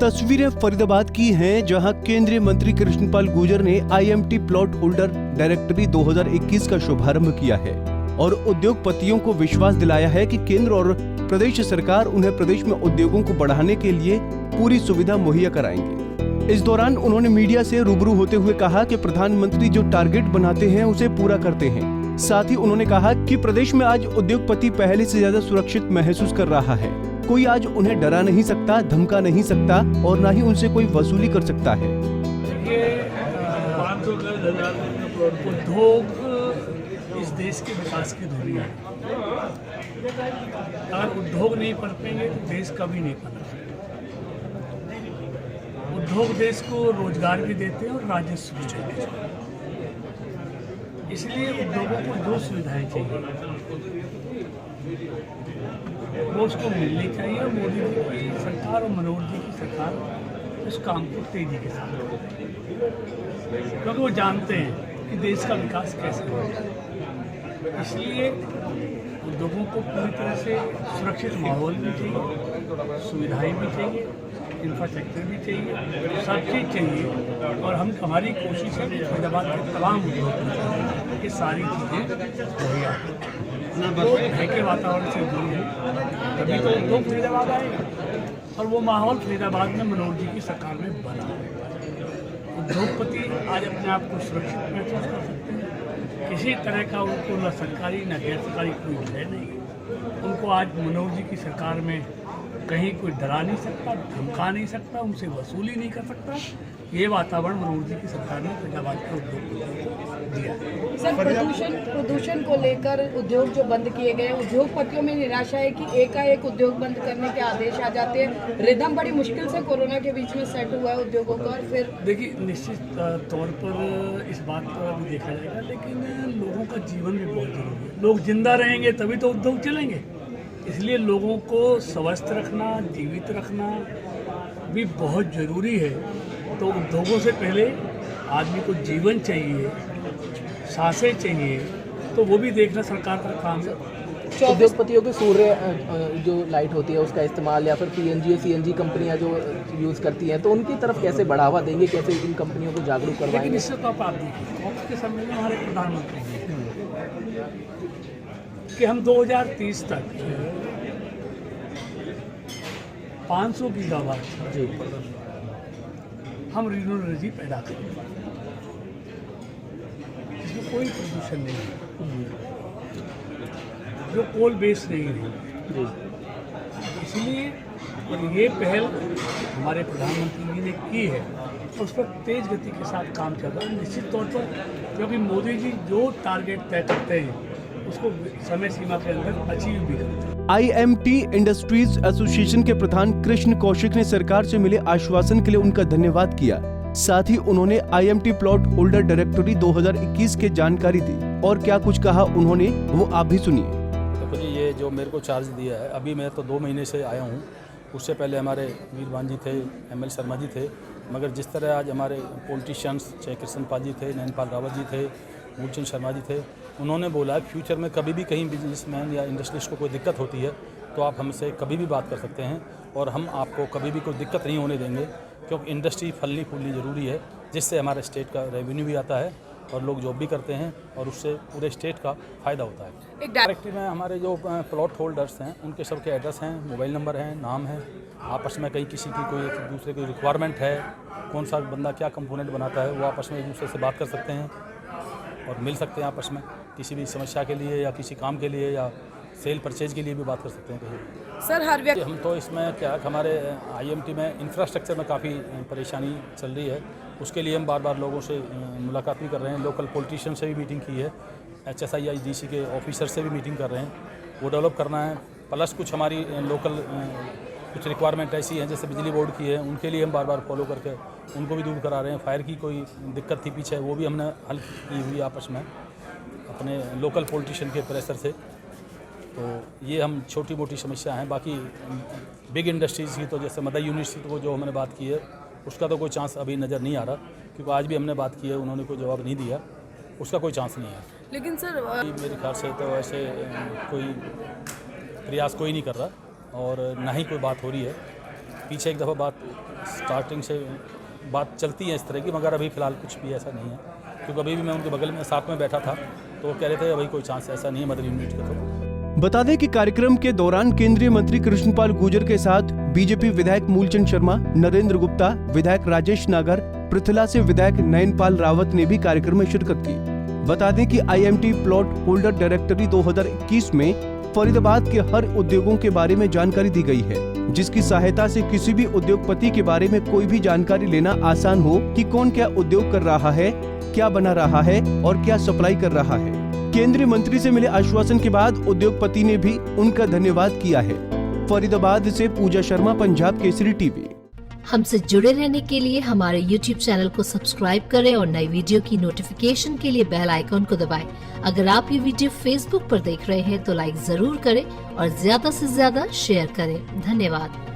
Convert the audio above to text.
तस्वीरें फरीदाबाद की हैं, जहां केंद्रीय मंत्री कृष्णपाल गुर्जर ने IMT प्लॉट होल्डर डायरेक्टरी 2021 का शुभारंभ किया है और उद्योगपतियों को विश्वास दिलाया है कि केंद्र और प्रदेश सरकार उन्हें प्रदेश में उद्योगों को बढ़ाने के लिए पूरी सुविधा मुहैया कराएंगे। इस दौरान उन्होंने मीडिया से रूबरू होते हुए कहा कि प्रधानमंत्री जो टारगेट बनाते हैं उसे पूरा करते हैं। साथ ही उन्होंने कहा कि प्रदेश में आज उद्योगपति पहले से ज्यादा सुरक्षित महसूस कर रहा है। कोई आज उन्हें डरा नहीं सकता, धमका नहीं सकता और न ही उनसे कोई वसूली कर सकता है। उद्योग इस देश के विकास की धुरी है। अगर उद्योग नहीं पनपेंगे तो देश कभी नहीं पनपेगा। उद्योग देश को रोजगार भी देते हैं और राजस्व भी देते हैं। इसलिए उद्योगों को जो सुविधाएं चाहिए वो उसको मिलनी चाहिए और मोदी जी की सरकार और मनोहर जी की सरकार उस काम को तेजी के साथ क्योंकि वो जानते हैं कि देश का विकास कैसे होगा। इसलिए उद्योगों को पूरी तरह से सुरक्षित माहौल भी चाहिए, सुविधाएं भी चाहिए, इंफ्रास्ट्रक्चर भी चाहिए, सब चीज़ चाहिए। और हमारी कोशिश है कि फरीदाबाद के तमाम उद्योग ये सारी चीज़ें मुहैया तो भय के वातावरण से दूर है, तभी तो उद्योग फरीदाबाद आएगा। और वो माहौल फरीदाबाद में मनोहर जी की सरकार में बना है। उद्योगपति आज अपने आप को सुरक्षित महसूस कर सकते हैं। किसी तरह का उनको न सरकारी न गैर सरकारी कोई भय नहीं। उनको आज मनोहर जी की सरकार में कहीं कोई डरा नहीं सकता, धमका नहीं सकता, उनसे वसूली नहीं कर सकता। ये वातावरण मनोहर जी की सरकार ने फरीदाबाद के उद्योग को दिया। सर, प्रदूषण को लेकर उद्योग जो बंद किए गए, उद्योगपतियों में निराशा है कि एकाएक उद्योग बंद करने के आदेश आ जाते हैं। रिदम बड़ी मुश्किल से कोरोना के बीच में सेट हुआ है उद्योगों का। और फिर देखिए, निश्चित तौर पर इस बात पर अभी देखा जाएगा, लेकिन लोगों का जीवन भी बहुत जरूरी है। लोग जिंदा रहेंगे तभी तो उद्योग चलेंगे। इसलिए लोगों को स्वस्थ रखना, जीवित रखना भी बहुत ज़रूरी है। तो उद्योगों से पहले आदमी को जीवन चाहिए, सांसें चाहिए, तो वो भी देखना सरकार का काम है। उद्योगपतियों के सूर्य जो लाइट होती है उसका इस्तेमाल या फिर PNG CNG कंपनियां जो यूज़ करती हैं, तो उनकी तरफ कैसे बढ़ावा देंगे, कैसे इन कंपनियों को जागरूक करवाएंगे? लेकिन इससे तो आप देखिए, कॉप्स के समय में हमारे प्रधानमंत्री कि हम 2030 तक 500 गीगावाट जी हम रिन्यूएबल एनर्जी पैदा करेंगे, इसमें कोई प्रदूषण नहीं है, जो कोल बेस्ड नहीं है। इसलिए और ये पहल हमारे प्रधानमंत्री जी ने की है, उस पर तेज गति के साथ काम चल रहा है। निश्चित तौर पर क्योंकि मोदी जी जो टारगेट तय करते हैं उसको समय सीमा के अंदर अचीव भी करते हैं। IMT इंडस्ट्रीज एसोसिएशन के प्रधान कृष्ण कौशिक ने सरकार से मिले आश्वासन के लिए उनका धन्यवाद किया। साथ ही उन्होंने IMT प्लॉट होल्डर डायरेक्टरी 2021 के जानकारी दी और क्या कुछ कहा उन्होंने, वो आप भी सुनिए। देखो जी, ये जो मेरे को चार्ज दिया है, अभी मैं तो 2 महीने से आया हूँ। उससे पहले हमारे वीरवान जी थे, ML शर्मा जी थे। मगर जिस तरह आज हमारे पॉलिटिशियंस, चाहे कृष्णपाल जी थे, नैनपाल रावत जी थे, मूलचंद शर्मा जी थे, उन्होंने बोला फ्यूचर में कभी भी कहीं बिजनेसमैन या इंडस्ट्रिस्ट को कोई दिक्कत होती है तो आप हमसे कभी भी बात कर सकते हैं और हम आपको कभी भी कोई दिक्कत नहीं होने देंगे, क्योंकि इंडस्ट्री फलनी फूलनी ज़रूरी है, जिससे हमारे स्टेट का रेवेन्यू भी आता है और लोग जॉब भी करते हैं और उससे पूरे स्टेट का फ़ायदा होता है। डायरेक्टरी में हमारे जो प्लॉट होल्डर्स हैं उनके सबके एड्रेस हैं, मोबाइल नंबर हैं, नाम है। आपस में कहीं किसी की कोई दूसरे की रिक्वायरमेंट है, कौन सा बंदा क्या कंपोनेंट बनाता है, वो आपस में एक दूसरे से बात कर सकते हैं और मिल सकते हैं आपस में, किसी भी समस्या के लिए या किसी काम के लिए या सेल परचेज के लिए भी बात कर सकते हैं कहीं। सर, हर व्यक्ति हम तो इसमें क्या हमारे IMT में इंफ्रास्ट्रक्चर में काफ़ी परेशानी चल रही है, उसके लिए हम बार बार लोगों से मुलाकात भी कर रहे हैं। लोकल पॉलिटिशियन से भी मीटिंग की है, HSI DC के ऑफिसर से भी मीटिंग कर रहे हैं, वो डेवलप करना है। प्लस कुछ हमारी लोकल कुछ रिक्वायरमेंट ऐसी हैं जैसे बिजली बोर्ड की है, उनके लिए हम बार बार फॉलो करके उनको भी दूर करा रहे हैं। फायर की कोई दिक्कत थी पीछे, वो भी हमने हल की हुई आपस में अपने लोकल पॉलिटिशियन के प्रेशर से। तो ये हम छोटी मोटी समस्या हैं। बाकी बिग इंडस्ट्रीज़ की तो जैसे मदर यूनिवर्सिटी को जो हमने बात की है उसका तो कोई चांस अभी नज़र नहीं आ रहा, क्योंकि आज भी हमने बात की है, उन्होंने कोई जवाब नहीं दिया, उसका कोई चांस नहीं है। लेकिन सर मेरे ख्याल से तो ऐसे कोई प्रयास कोई नहीं कर रहा और ना ही कोई बात हो रही है पीछे एक दफ़ा बात स्टार्टिंग से बात चलती है इस तरह की, मगर अभी फ़िलहाल कुछ भी ऐसा नहीं है, क्योंकि अभी भी मैं उनके बगल में साथ में बैठा था तो वो कह रहे थे अभी कोई चांस ऐसा नहीं है मदर यूनिट का। तो बता दें कि कार्यक्रम के दौरान केंद्रीय मंत्री कृष्णपाल गुर्जर के साथ बीजेपी विधायक मूलचंद शर्मा, नरेंद्र गुप्ता, विधायक राजेश नागर, पृथला से विधायक नयनपाल रावत ने भी कार्यक्रम में शिरकत की। बता दें कि IMT प्लॉट होल्डर डायरेक्टरी 2021 में फरीदाबाद के हर उद्योगों के बारे में जानकारी दी गई है, जिसकी सहायता से किसी भी उद्योगपति के बारे में कोई भी जानकारी लेना आसान हो कि कौन क्या उद्योग कर रहा है, क्या बना रहा है और क्या सप्लाई कर रहा है। केंद्रीय मंत्री से मिले आश्वासन के बाद उद्योगपति ने भी उनका धन्यवाद किया है। फरीदाबाद से पूजा शर्मा, पंजाब केसरी टीवी। हमसे जुड़े रहने के लिए हमारे YouTube चैनल को सब्सक्राइब करें और नई वीडियो की नोटिफिकेशन के लिए बेल आइकॉन को दबाएं। अगर आप ये वीडियो Facebook पर देख रहे हैं तो लाइक जरूर करें और ज्यादा से ज्यादा शेयर करें। धन्यवाद।